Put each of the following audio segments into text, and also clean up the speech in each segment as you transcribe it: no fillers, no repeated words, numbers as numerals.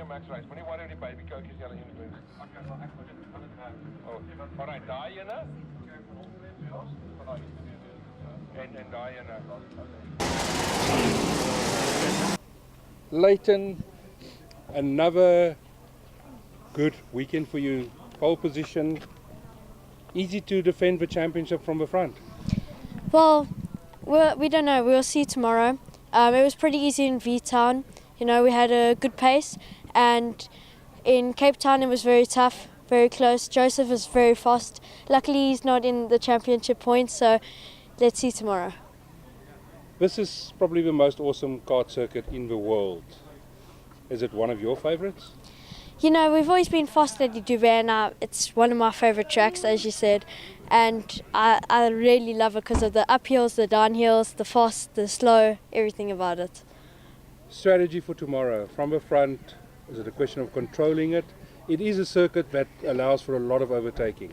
your max race. Moenie worry oor die babykoutjies julle inbring. Okay, wel ek moet dit aan dit hou. Oh, maar daai ene? En daai ene. Leighton, another good weekend for you. Pole position, easy to defend the championship from the front. Well, we don't know. We'll see tomorrow. It was pretty easy in V-Town. You know, we had a good pace, and in Cape Town it was very tough, very close. Joseph is very fast. Luckily he's not in the championship points, so let's see tomorrow. This is probably the most awesome kart circuit in the world. Is it one of your favorites? You know, we've always been fast at iDube, and it's one of my favorite tracks, as you said. And I really love it because of the uphills, the downhills, the fast, the slow, everything about it. Strategy for tomorrow, from the front, is it a question of controlling it? It is a circuit that allows for a lot of overtaking.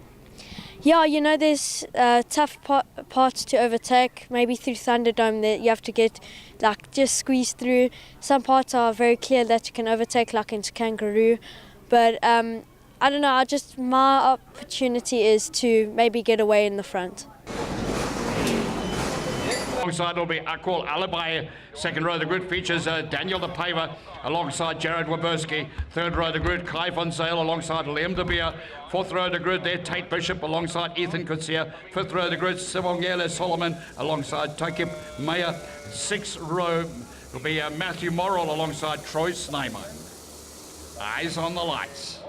Yeah, you know, there's tough parts to overtake. Maybe through Thunderdome that you have to get, like, just squeeze through. Some parts are very clear that you can overtake, like into Kangaroo. But I don't know, my opportunity is to maybe get away in the front. Alongside will be Aqual Alibi. Second row of the grid features Daniel the Paver alongside Jared Waberski. Third row of the grid, Kai van Zyl alongside Liam de Beer. Fourth row of the grid there, Tate Bishop alongside Ethan Kutsia. Fifth row of the grid, Sibongele Solomon alongside Takip Meyer. Sixth row will be Matthew Morrill alongside Troy Snyman. Eyes on the lights.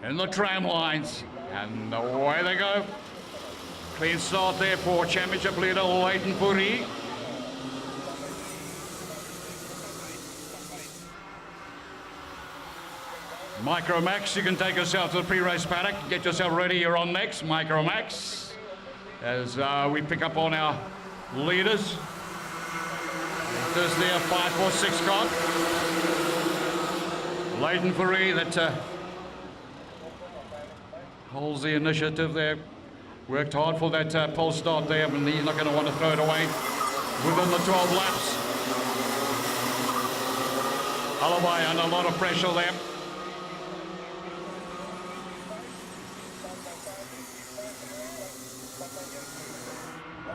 In the tram lines, and away they go. Clean start there for championship leader Leighton Fourie. Micro Max, you can take yourself to the pre-race paddock. Get yourself ready, you're on next. Micro Max, as we pick up on our leaders. There's their 5-4-6 car. Leighton Fourie that holds the initiative there. Worked hard for that pole start there, and he's not going to want to throw it away within the 12 laps. Alibi under a lot of pressure there.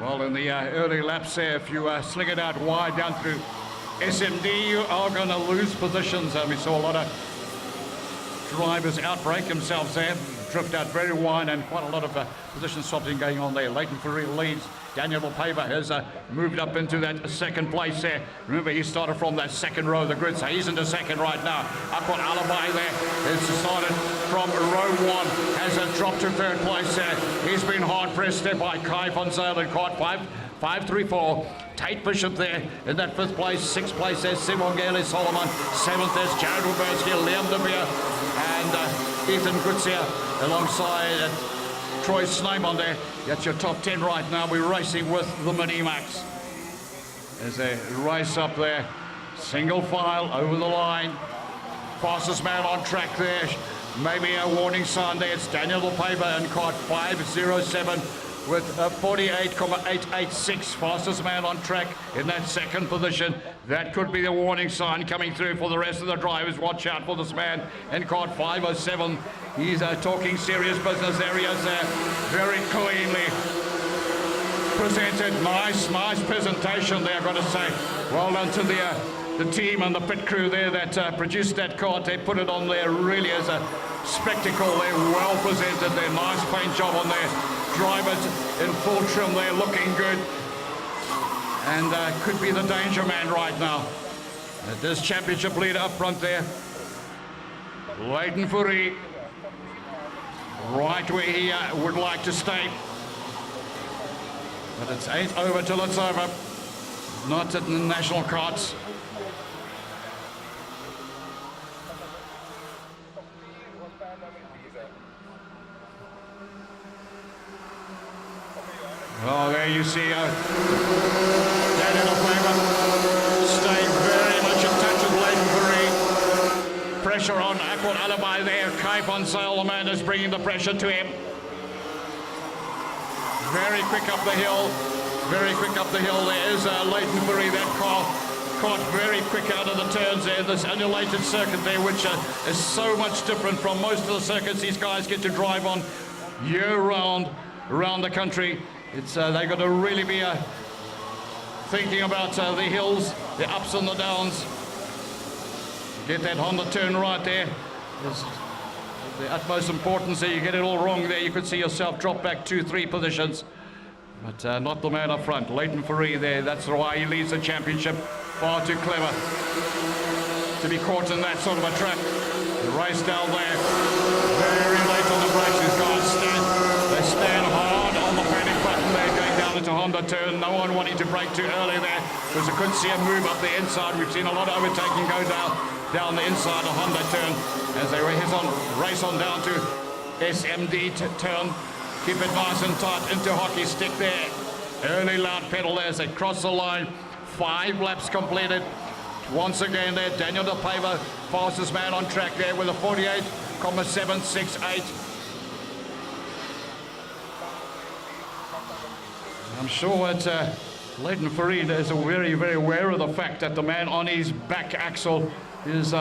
Well, in the early laps there, if you sling it out wide down through SMD, you are going to lose positions. We saw a lot of drivers outbreak themselves there. Drift out very wide, and quite a lot of position swapping going on there. Leighton Fourie leads. Daniel Paver has moved up into that second place there. Remember, he started from that second row of the grid, so he's into second right now. Up on Alibi there. It's started from row one, has dropped to third place there. He's been hard pressed there by Kai van Zyl in kart 5-3-4. Tate Bishop there in that fifth place. Sixth place there's Sibongele Solomon. Seventh there's Jared Waberski, Liam de Beer, and Ethan Kutsia alongside Troy Snyman there. That's your top 10 right now. We're racing with the Mini Max. As they race up there, single file over the line. Fastest man on track there. Maybe a warning sign there. It's Daniel Paver in kart 507 with 48.886. Fastest man on track in that second position. That could be the warning sign coming through for the rest of the drivers. Watch out for this man in kart 507. He's talking serious business there. He is very cleanly presented. Nice presentation there, I've got to say. Well done to the team and the pit crew there that produced that kart. They put it on there really as a spectacle. They're well presented there. Nice paint job on there. Drivers in full trim there, looking good. And could be the danger man right now. This championship leader up front there. Leighton Fourie. Right where he would like to stay. But it ain't over till it's over. Not at the national karts. Oh, there you see Daniel Paver staying very much in touch with Leighton Fourie. Pressure on Aqual Alibi there. Kai van Zyl, the man, is bringing the pressure to him. Very quick up the hill. Very quick up the hill. There is Leighton Fourie. That car caught very quick out of the turns there, this undulated circuit there, which is so much different from most of the circuits these guys get to drive on year-round around the country. It's they've got to really be thinking about the hills, the ups and the downs. Get that Honda turn right there. There's the utmost importance there. You get it all wrong there, you could see yourself drop back 2-3 positions. But not the man up front. Leighton Fourie there, that's why he leads the championship. Far too clever to be caught in that sort of a trap. The race down there, very late on the brakes. These guys stand hard on the panic button there, going down into Honda turn. No one wanting to brake too early there, because I couldn't see a move up the inside. We've seen a lot of overtaking go down the inside of Honda turn as they race on down to SMD turn. Keep it nice and tight into hockey stick there. Early loud pedal there as they cross the line. 5 laps completed. Once again there, Daniel De Pava, fastest man on track there with a 48.768. I'm sure that Leighton Fourie is very, very aware of the fact that the man on his back axle is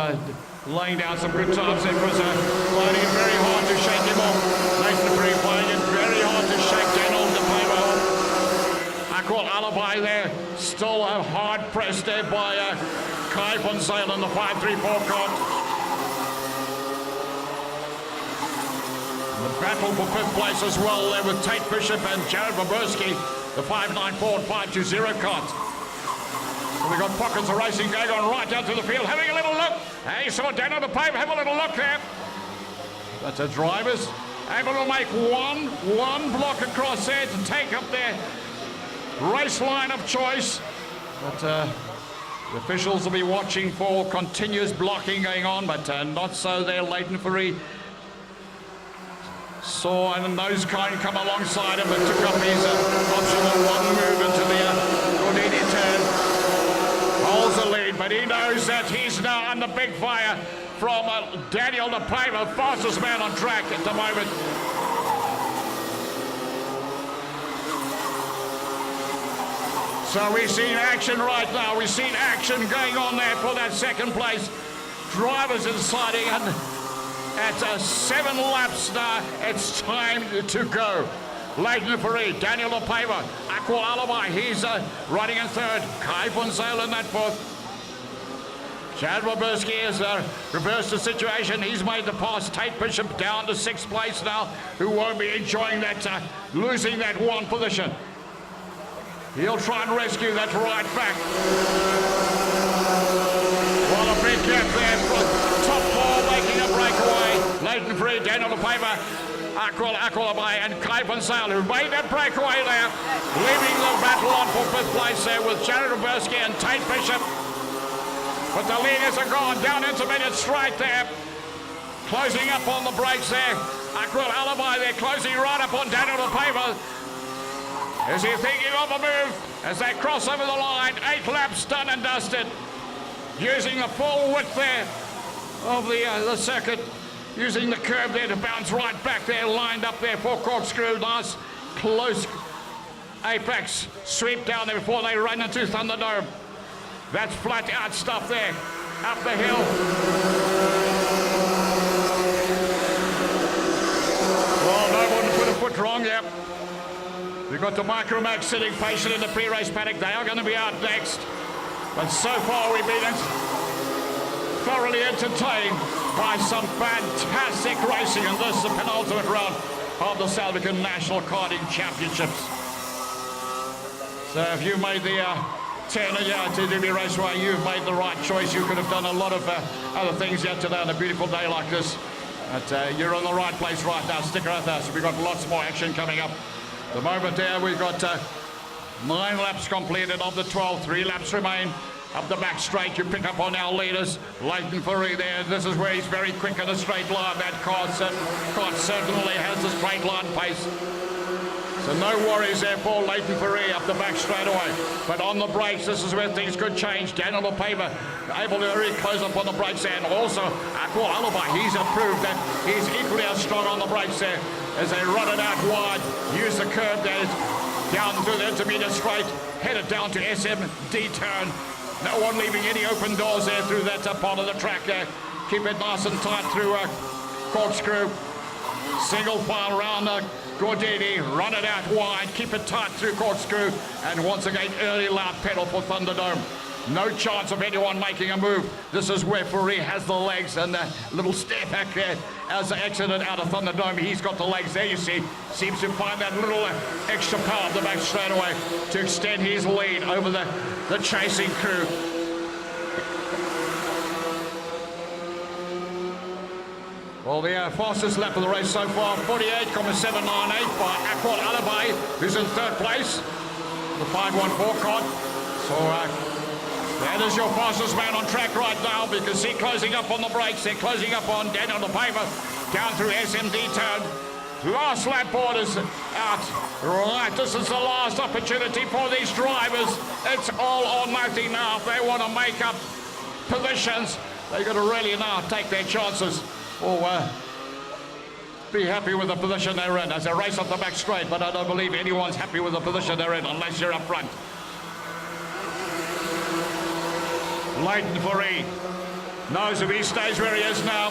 laying down some good times. It was finding it very hard to shake him off. Leighton Fourie finding it very hard to shake Daniel De Pava off. Aqua Alibi there, still hard pressed there by Kai van Zyl in the 534 cart. The battle for 5th place as well there with Tate Bishop and Jared Boberski, the 594 and 520 cart. So we've got pockets of racing going on right down to the field. Having a little look. Hey, saw Daniel De Pava have a little look there. But the drivers able to make one block across there to take up their race line of choice. But the officials will be watching for continuous blocking going on, but not so there. Leighton Fourie saw a nose cone come alongside him and took up his optional one move into the Conde turn. Holds the lead, but he knows that he's now under big fire from Daniel De Pava, fastest man on track at the moment. So we've seen action right now. We've seen action going on there for that second place. Drivers deciding, and at 7 laps now, it's time to go. Leighton Fourie, Daniel De Pava, Aqua Alibi, he's running in 3rd. Kai van Zyl in that 4th. Chad Boberski has reversed the situation. He's made the pass. Tate Bishop down to 6th place now, who won't be enjoying that, losing that 1 position. He'll try and rescue that right back. Well, a big gap there. Top 4 making a breakaway. Leighton Fourie, Daniel De Pava, Aqua Alibi and Kai van Zyl, who made that breakaway there, leaving the battle on for 5th place there with Jared Boberski and Tate Bishop. But the leaders are gone down intermediate straight there. Closing up on the brakes there. Aqua Alibi there, closing right up on Daniel De Pava. Is he thinking of a move as they cross over the line? 8 laps done and dusted. Using the full width there of the circuit. Using the curb there to bounce right back there, lined up there for corkscrew. Nice, close apex sweep down there before they run into Thunderdome. That's flat out stuff there, up the hill. Well, no one put a foot wrong, yep. We've got the Micromax sitting patient in the pre-race paddock. They are going to be out next. But so far we've been thoroughly entertained by some fantastic racing, and this is the penultimate round of the South African National Karting Championships. So if you made the 10 TDB Raceway, you've made the right choice. You could have done a lot of other things yet today on a beautiful day like this. But you're in the right place right now. Stick with us. We've got lots more action coming up. The moment there, we've got 9 laps completed of the 12. 3 laps remain. Up the back straight, you pick up on our leaders. Leighton Fourie there. This is where he's very quick in a straight line. That car certainly has the straight line pace. So no worries there for Leighton Fourie up the back straight away. But on the brakes, this is where things could change. Daniel De Pava able to really close up on the brakes there. And also, Aqua Alibi, he's proved that he's equally as strong on the brakes there as they run it out wide. Use the curb there down through the intermediate straight. Headed down to SMD turn. No one leaving any open doors there through that part of the track. Keep it nice and tight through corkscrew. Single file round Gordini, run it out wide, keep it tight through corkscrew, and once again early loud pedal for Thunderdome. No chance of anyone making a move. This is where Furry has the legs, and a little step back there as they exited out of Thunderdome. He's got the legs there, you see. Seems to find that little extra power at the back straight away to extend his lead over the chasing crew. Well, the fastest lap of the race so far, 48.798 by Aqua Alibi, who's in third place, the 514 card. So that is your fastest man on track right now, because he's closing up on the brakes. They're closing up on Daniel the Paver down through SMD turn. Last lap board is out. Right, this is the last opportunity for these drivers. It's all or nothing now. If they want to make up positions, they've got to really now take their chances. Or be happy with the position they're in as they race up the back straight, but I don't believe anyone's happy with the position they're in unless you're up front. Leighton Furry knows if he stays where he is now,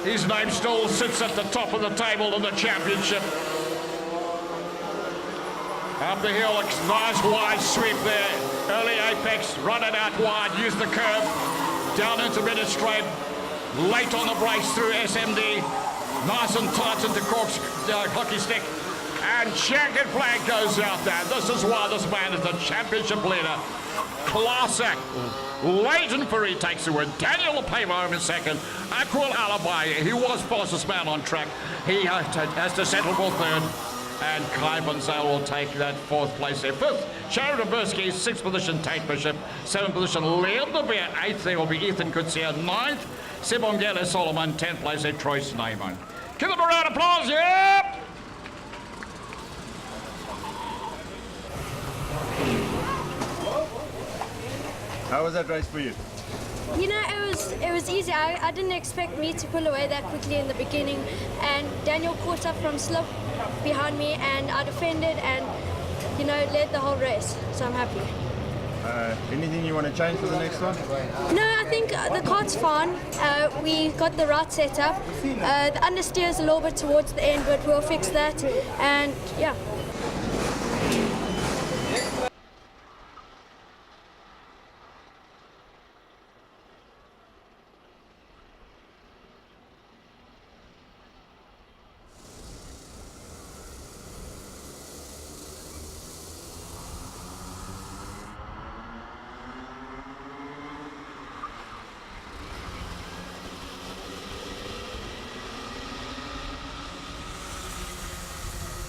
his name still sits at the top of the table in the championship. Up the hill, a nice wide sweep there. Early apex, run it out wide, use the curve, down into middle straight. Late on the brakes through SMD, nice and tight into Cork's hockey stick, and checkered flag goes out there. This is why this man is the championship leader. Classic. Leighton Furry takes the win. Daniel Paver home in second. Aqua Alibi, he was fastest man on track. He has to settle for third. And Kai Bonsale will take that fourth place there. Fifth, Sharon Bursky, sixth position, Tate Bishop. Seventh position, Leon De Beer. Eighth, there will be Ethan Kutsia. Ninth, Sibongele Solomon. 10th place there, Troy Snyman. Give them a round of applause, yep! How was that race for you? You know, it was easy. I didn't expect me to pull away that quickly in the beginning, and Daniel caught up from slip behind me, and I defended and, you know, led the whole race. So I'm happy. Anything you want to change for the next one? No, I think the cart's fine. We got the right setup. The understeer is a little bit towards the end, but we'll fix that. And yeah.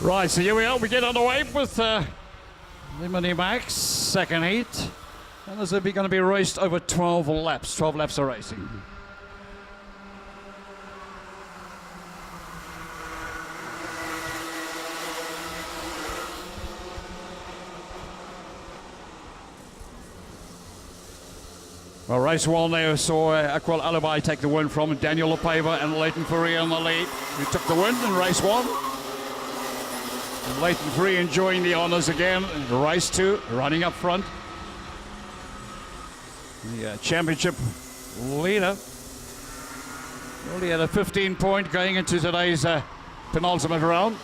Right, so here we are. We get underway with the Mini Max second heat. And this is going to be raced over 12 laps. 12 laps of racing. Well, race one there saw Aqua Alibi take the win from Daniel Paver and Leighton Furry on the lead, who took the win in race one. Leighton Furry enjoying the honours again in race two, running up front. The championship leader only had a 15-point going into today's penultimate round.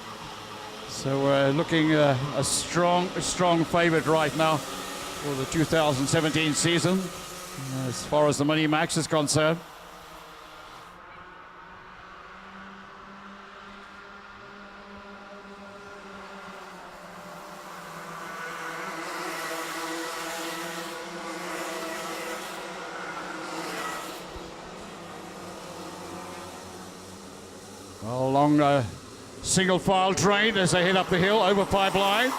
So looking a strong favourite right now for the 2017 season as far as the Mini Max is concerned. Along a single file train as they head up the hill over pipeline.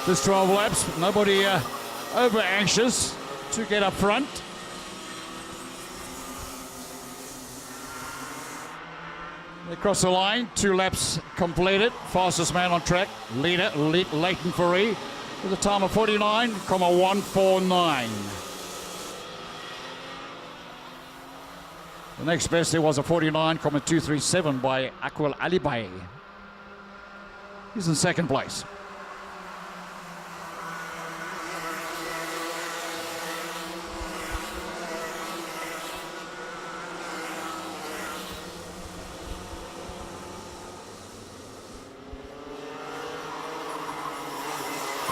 Just 12 laps, nobody over anxious to get up front. They cross the line, 2 laps completed. Fastest man on track, leader Leighton Furry with a time of 49.149. The next best there was a 49.237 by Aqua Alibi. He's in second place.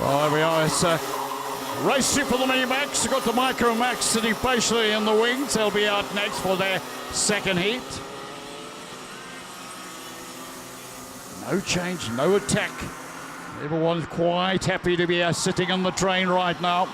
Well, there we are. It's race 2 for the Mini Max. We've got the Micro Max sitting patiently in the wings. They'll be out next for their second heat. No change, no attack. Everyone's quite happy to be sitting on the train right now.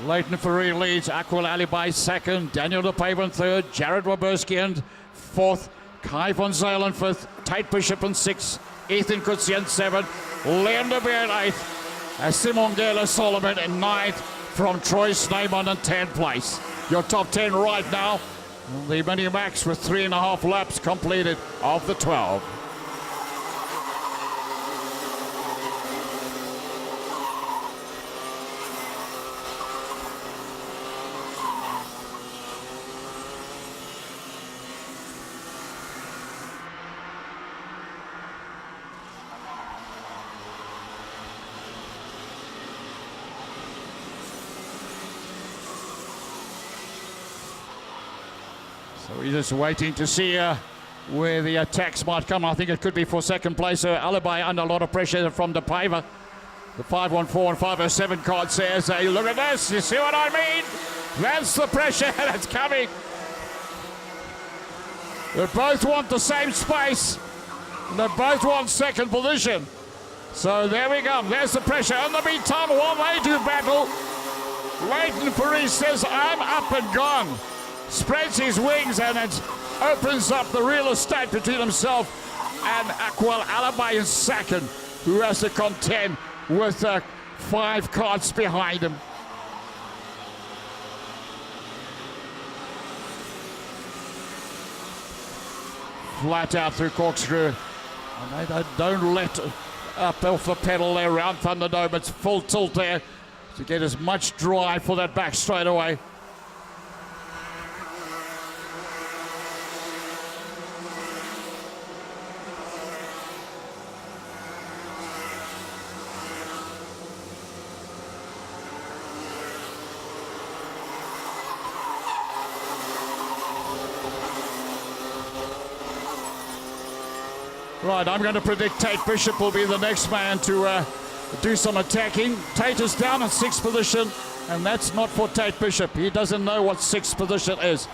Leighton Ferrari leads, Aquil Alibi second, Daniel De Paven third, Jared Waberski in fourth, Kai von Zalen fifth, Tate Bishop in sixth, Ethan Kutzian seventh, Liam De Beer eighth, Simon Gela Solomon in ninth, from Troy Sneyman in 10th place. Your top 10 right now, the Mini Max with 3.5 laps completed of the 12. So we're just waiting to see where the attacks might come. I think it could be for second place. Alibi under a lot of pressure from De Paver. The 514 and 507 card says, hey, look at this, you see what I mean? That's the pressure that's coming. They both want the same space. They both want second position. So there we go, there's the pressure. In the meantime, while they do battle, Leighton Ferrari says, I'm up and gone. Spreads his wings and it opens up the real estate between himself and Aquil Alibi in second, who has to contend with 5 carts behind him. Flat out through corkscrew. And they don't let up off the pedal there around Thunderdome. It's full tilt there to get as much drive for that back straightaway. Right, I'm going to predict Tate Bishop will be the next man to do some attacking. Tate is down in 6th position, and that's not for Tate Bishop. He doesn't know what 6th position is.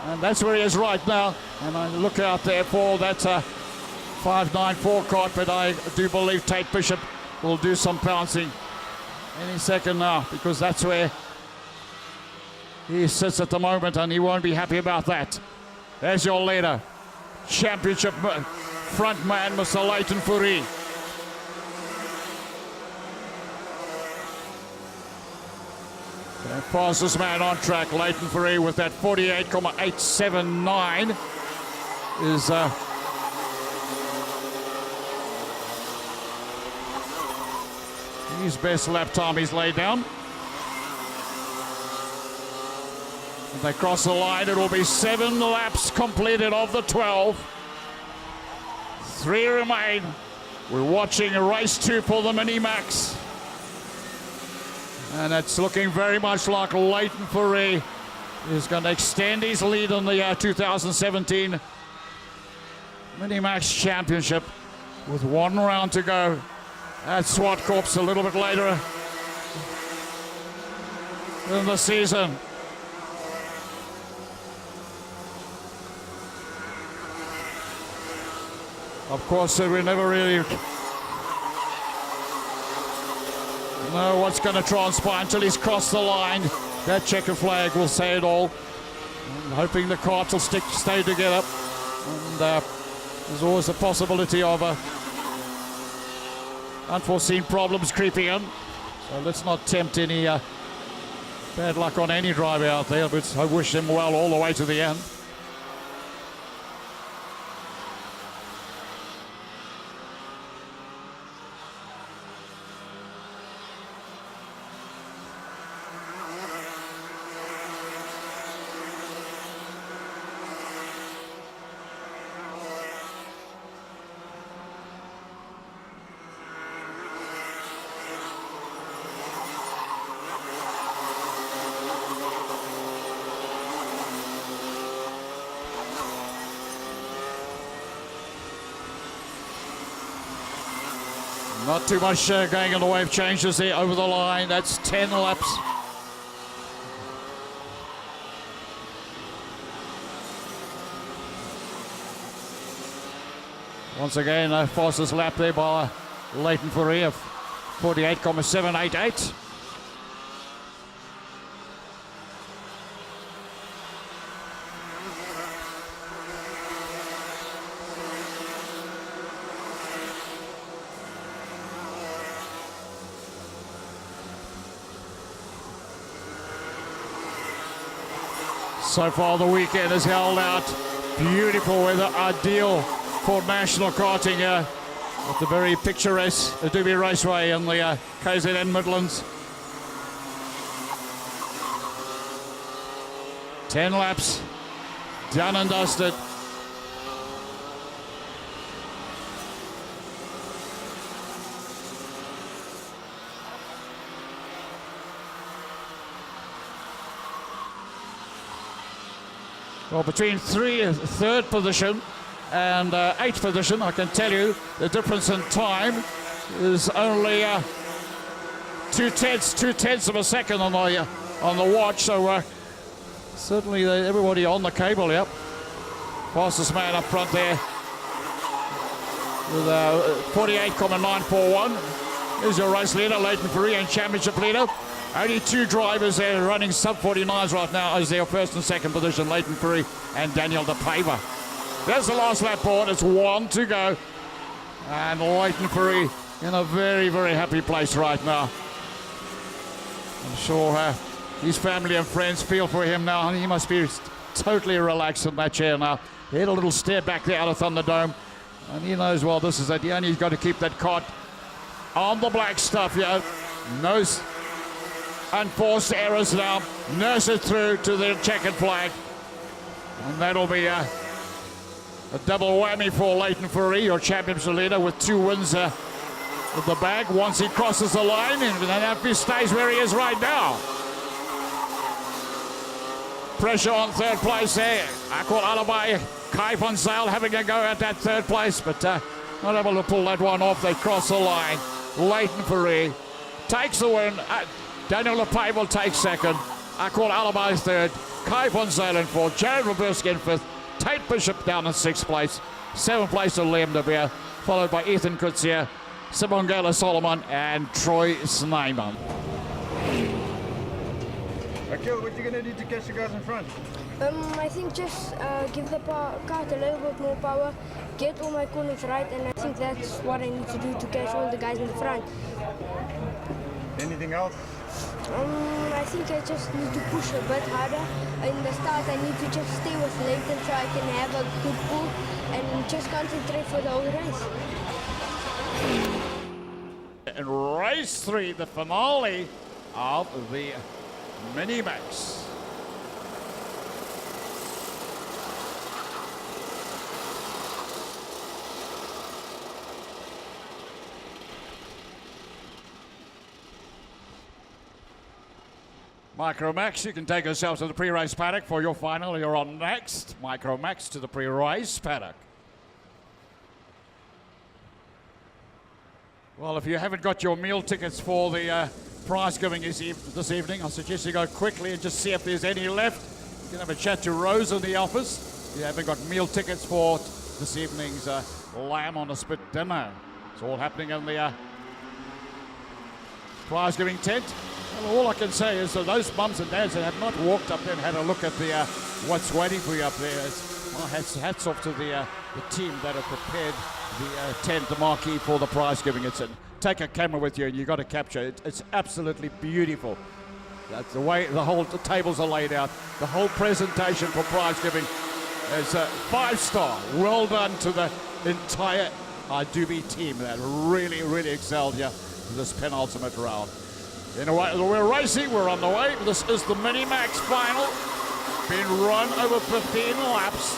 And that's where he is right now. And I look out there for that 594 cart, but I do believe Tate Bishop will do some pouncing any second now, because that's where he sits at the moment, and he won't be happy about that. There's your leader, championship front man, Mr. Leighton Ferrari. The fastest man on track, Leighton Ferrari, with that 48.879 is his best lap time he's laid down. If they cross the line, it will be 7 laps completed of the 12. 3 remain. We're watching race 2 for the Mini Max. And it's looking very much like Leighton Ferrari is going to extend his lead in the 2017 Mini Max Championship with 1 round to go at Swartkorps a little bit later in the season. Of course, we never really know what's going to transpire until he's crossed the line. That checker flag will say it all. I'm hoping the carts will stay together. And there's always a possibility of unforeseen problems creeping in. So let's not tempt any bad luck on any driver out there, but I wish them well all the way to the end. Not too much going in the way of changes there over the line. That's 10 laps. Once again, fastest lap there by Leighton Fourie of 48.788. So far the weekend has held out. Beautiful weather, ideal for national karting here at the very picturesque iDube Raceway in the KZN Midlands. 10 laps, done and dusted. Well, between third position and 8th position, I can tell you the difference in time is only 2/10 of a second on the watch. So certainly everybody on the cable. Yep, fastest man up front there with 48.941. Here's your race leader, Leighton Fourie, and championship leader. Only 2 drivers there running sub-49s right now as their first and second position, Leighton Fourie and Daniel De Paiva. There's the last lap board. It's 1 to go. And Leighton Fourie in a very, very happy place right now. I'm sure his family and friends feel for him now. He must be totally relaxed in that chair now. He had a little stare back there out of Thunderdome. And he knows, well, this is it. He only got to keep that cart on the black stuff, yeah. No unforced errors now. Nurse it through to the checkered flag. And that'll be a double whammy for Leighton Fourie, your championship leader, with 2 wins in the bag once he crosses the line, and if he stays where he is right now. Pressure on third place there. Akol Alabai, Kai van Zyl having a go at that third place, but not able to pull that one off. They cross the line. Leighton Fourie takes the win. Daniel De Paiva will take second. Akol Alabai third. Kai van Zyl in fourth. Jared Roberski in fifth. Tate Bishop down in 6th place. 7th place to Liam De Beer, followed by Ethan Kutsia, Simongela Solomon, and Troy Snyman. Akil, what are you going to do to catch the guys in front? I think just give the kart a little bit more power, get all my corners right, and I think that's what I need to do to catch all the guys in the front. Anything else? I think I just need to push a bit harder. In the start, I need to just stay with Leighton so I can have a good pull and just concentrate for the whole race. In race 3, the finale of the Minimax. Micromax, you can take yourself to the pre-race paddock for your final. You're on next. Micromax to the pre-race paddock. Well, if you haven't got your meal tickets for the prize giving this evening, I suggest you go quickly and just see if there's any left. You can have a chat to Rose in the office. If you haven't got meal tickets for this evening's lamb on a spit dinner. It's all happening in the prize giving tent. Well, all I can say is that those mums and dads that have not walked up there and had a look at the what's waiting for you up there, well, hats off to the team that have prepared the tent, the marquee for the prize giving. Take a camera with you and you've got to capture it. It's absolutely beautiful. That's the way the tables are laid out. The whole presentation for prize giving is a 5-star. Well done to the entire iDube team that really, really excelled here in this penultimate round. Anyway, we're racing, we're on the way. This is the Minimax final. Been run over 15 laps.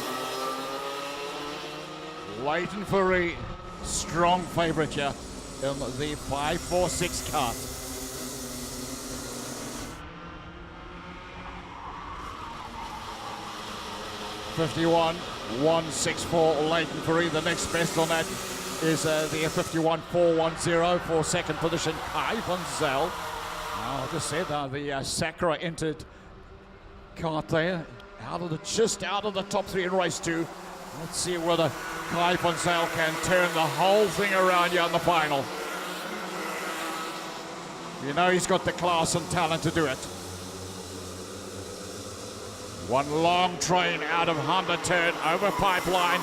Leighton Fourie, strong favourite here in the 546 car. .51.164 Leighton Fourie, the next best on that is the 51.410 for second position, Kai van Zyl. I just said the Sakura entered kart there, just out of the top three in race 2. Let's see whether Kai van Zyl can turn the whole thing around here in the final. You know he's got the class and talent to do it. One long train out of Honda turn, over pipeline,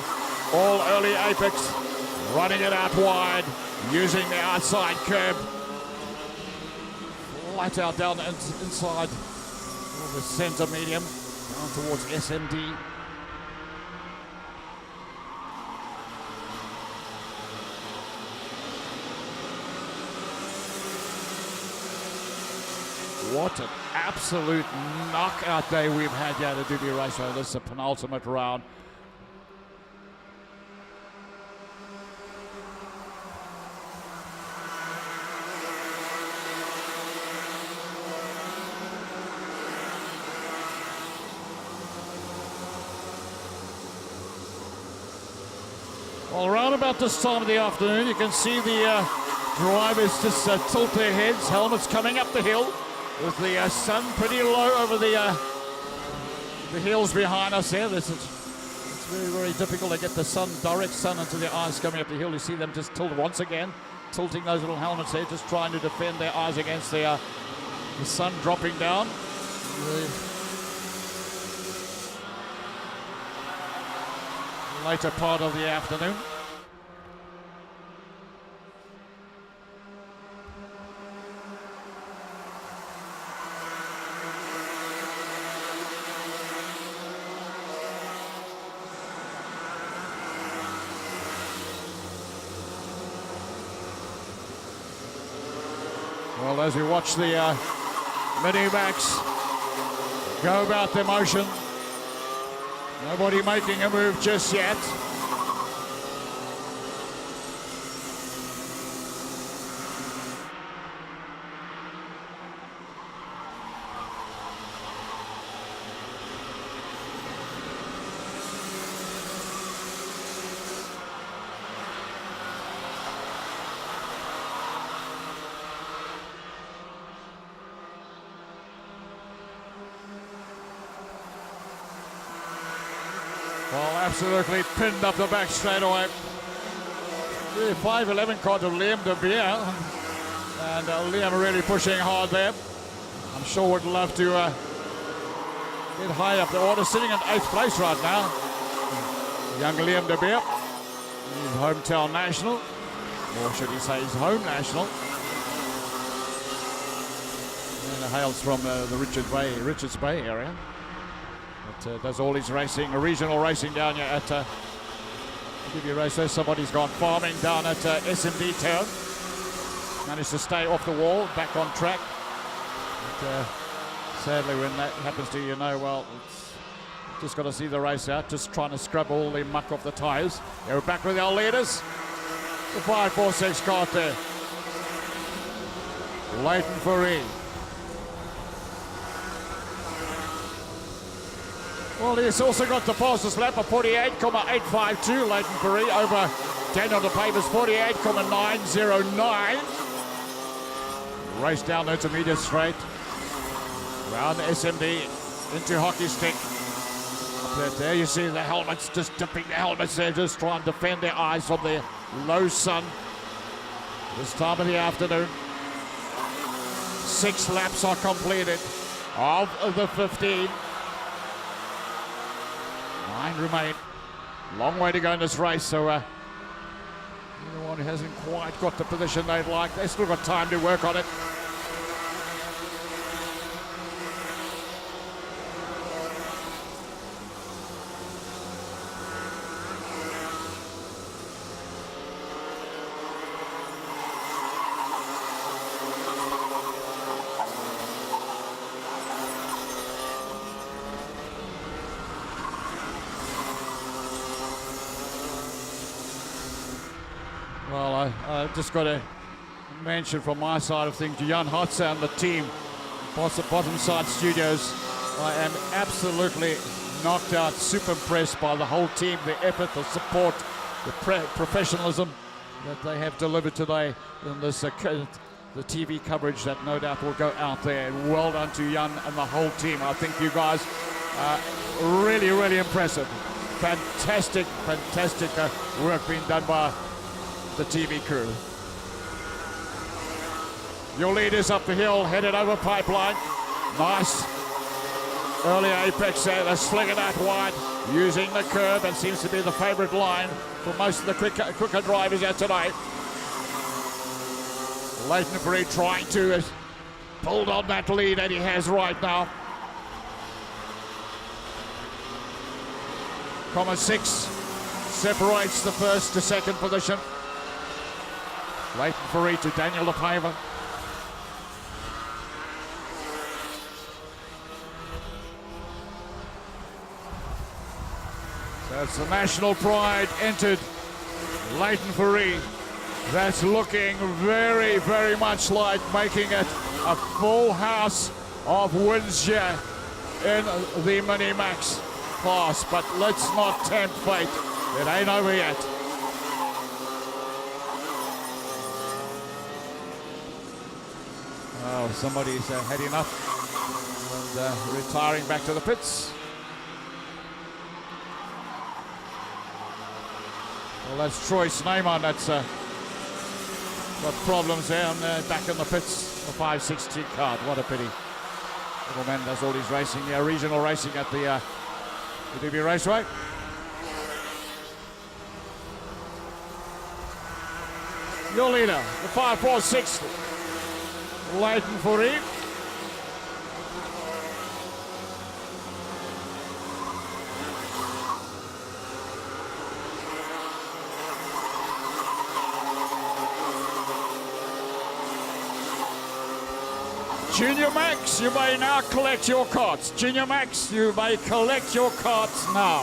all early apex, running it out wide, using the outside curb. Flat out down the inside of the center medium, down towards SMD. What an absolute knockout day we've had here at the Dubai Raceway. This is the penultimate round. Well, around about this time of the afternoon, you can see the drivers just tilt their heads, helmets coming up the hill, with the sun pretty low over the hills behind us here. It's very, very difficult to get the sun, direct sun into their eyes coming up the hill. You see them just tilt once again, tilting those little helmets there, just trying to defend their eyes against the sun dropping down. The later part of the afternoon. Well, as we watch the mini-max go about their motion, nobody making a move just yet. Well, absolutely pinned up the back straight away. The 5'11" card of Liam de Beer. And Liam really pushing hard there. I'm sure would love to get high up the order. Sitting in 8th place right now. Young Liam de Beer. His hometown national. Or should he say his home national. And hails from the Richards Bay area. Does all his racing, regional racing down here at Dubai Raceway. Somebody's gone farming down at SMD Town. Managed to stay off the wall, back on track. But, sadly, when that happens to you, well, it's just got to see the race out. Just trying to scrub all the muck off the tyres. We're back with our leaders. The 546 cart there. Leighton Fourie. Well, he's also got the fastest lap of 48.852. Leighton Fourie over Daniel de Pavers, 48.909. Race down the intermediate straight. Round the SMD into hockey stick. There you see the helmets, just dipping the helmets there, just trying to defend their eyes from the low sun. This time of the afternoon. 6 laps are completed of the 15. 9 remain. Long way to go in this race, so anyone who hasn't quite got the position they'd like, they've still got time to work on it. Well, I've just got to mention from my side of things to Jan Hotze and the team, Bottom Side Studios. I am absolutely knocked out, super impressed by the whole team, the effort, the support, the professionalism. that they have delivered today in this the TV coverage that no doubt will go out there. And well done to Jan and the whole team. I think you guys are really, really impressive. Fantastic work being done by the TV crew. Your leaders up the hill, headed over pipeline. Nice early apex there. They're slinging out wide, using the curve, and seems to be the favorite line for most of the quicker drivers here tonight. Leighton Free trying to hold on that lead that he has right now. Comma 6 separates the first to second position. Leighton Free to Daniel LePaver. That's the National Pride entered Leighton Free. That's looking very, very much like making it a full house of wins here in the Mini-Max class. But let's not tempt fate. It ain't over yet. Oh, somebody's had enough and retiring back to the pits. Well, that's Troy Sneyman that's got problems there and back in the pits. The 560 card, what a pity. Little man does all his racing, regional racing at the DB Raceway. Your leader, the 546, Leighton Free. Junior Max, you may now collect your cards. Junior Max, you may collect your cards now.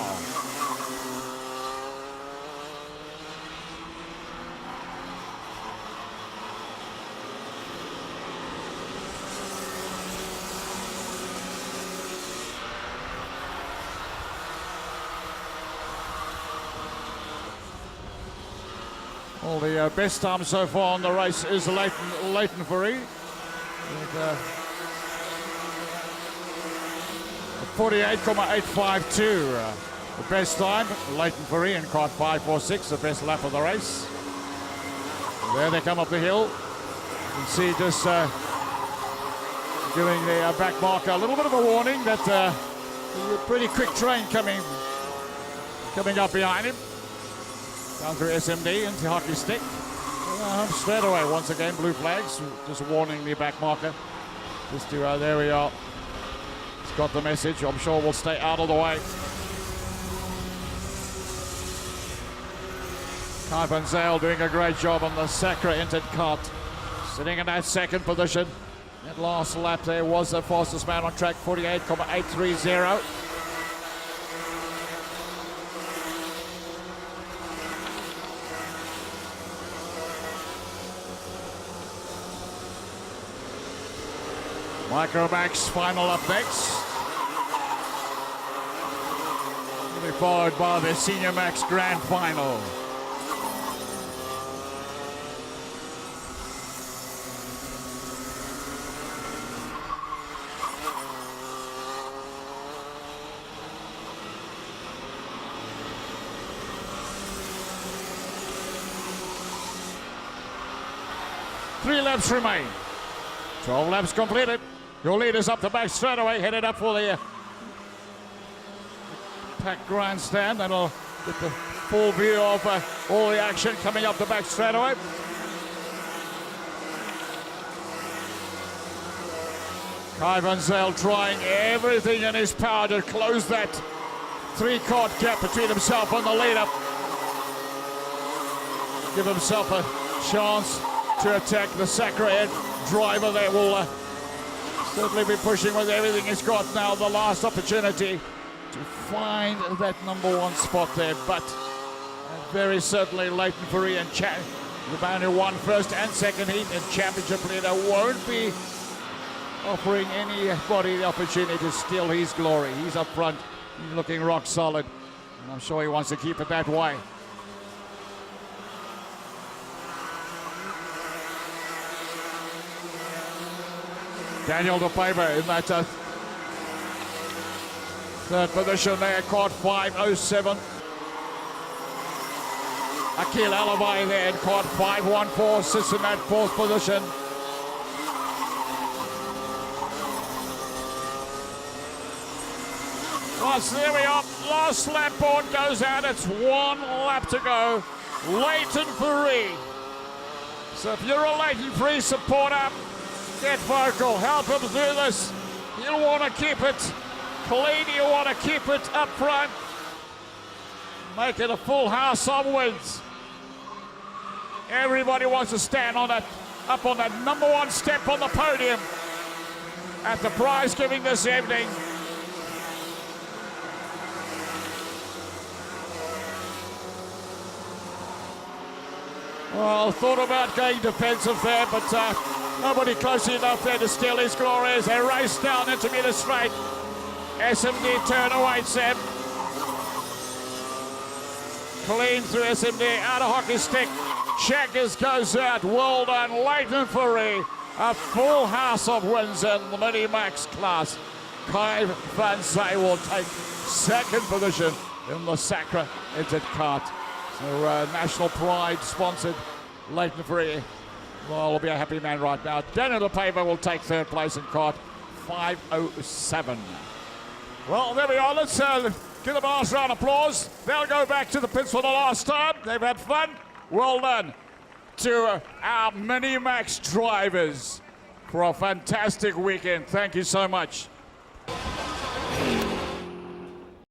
Well, the best time so far on the race is Leighton Free. 48.852. The best time, Leighton Free in car 546, the best lap of the race. There they come up the hill. You can see just giving the back marker a little bit of a warning that a pretty quick train coming up behind him. Down through SMD into hockey stick. Straight away, once again, blue flags, just warning the back marker. Just to, there we are. It's got the message. I'm sure we'll stay out of the way. Kai van Zyl doing a great job on the Sacra entered cart. Sitting in that second position. That last lap there was the fastest man on track, 48.830. Micromax final up next. Will be followed by the Senior Max Grand Final. Three laps remain. 12 laps completed. Your leaders up the back straight away, headed up for the packed grandstand. That'll get the full view of all the action coming up the back straight away. Kai van Zyl trying everything in his power to close that three-card gap between himself and the leader. Give himself a chance to attack the Sacra driver. They will certainly be pushing with everything he's got now. The last opportunity to find that number one spot there, but very certainly Leighton Free and the man who won first and second heat and championship leader won't be offering anybody the opportunity to steal his glory. He's up front, he's looking rock solid, and I'm sure he wants to keep it that way. Daniel De Paiva in that third position there, caught 5:07. Akil Alavai there caught 5:14, sits in that fourth position. Well, so there we are. Last lap board goes out. It's 1 lap to go. Leighton Free. So if you're a Leighton Free supporter, get vocal. Help him do this. You'll want to keep it clean. You want to keep it up front. Make it a full house of wins. Everybody wants to stand on that, up on that number one step on the podium at the prize giving this evening. Well, thought about going defensive there, but nobody close enough there to steal his glory as they race down intermediate straight. SMD turn awaits them. Clean through SMD, out of hockey stick. Checkers goes out, well done. Leighton Furry, a full house of wins in the Mini-Max class. Kai Van Zee will take second position in the Sacra Inted Kart. So National Pride sponsored Leighton Furry. Well, will be a happy man right now. Daniel De Paiva will take third place in kart, 5:07. Well, there we are. Let's give them a last round of applause. They'll go back to the pits for the last time. They've had fun. Well done to our Mini-Max drivers for a fantastic weekend. Thank you so much.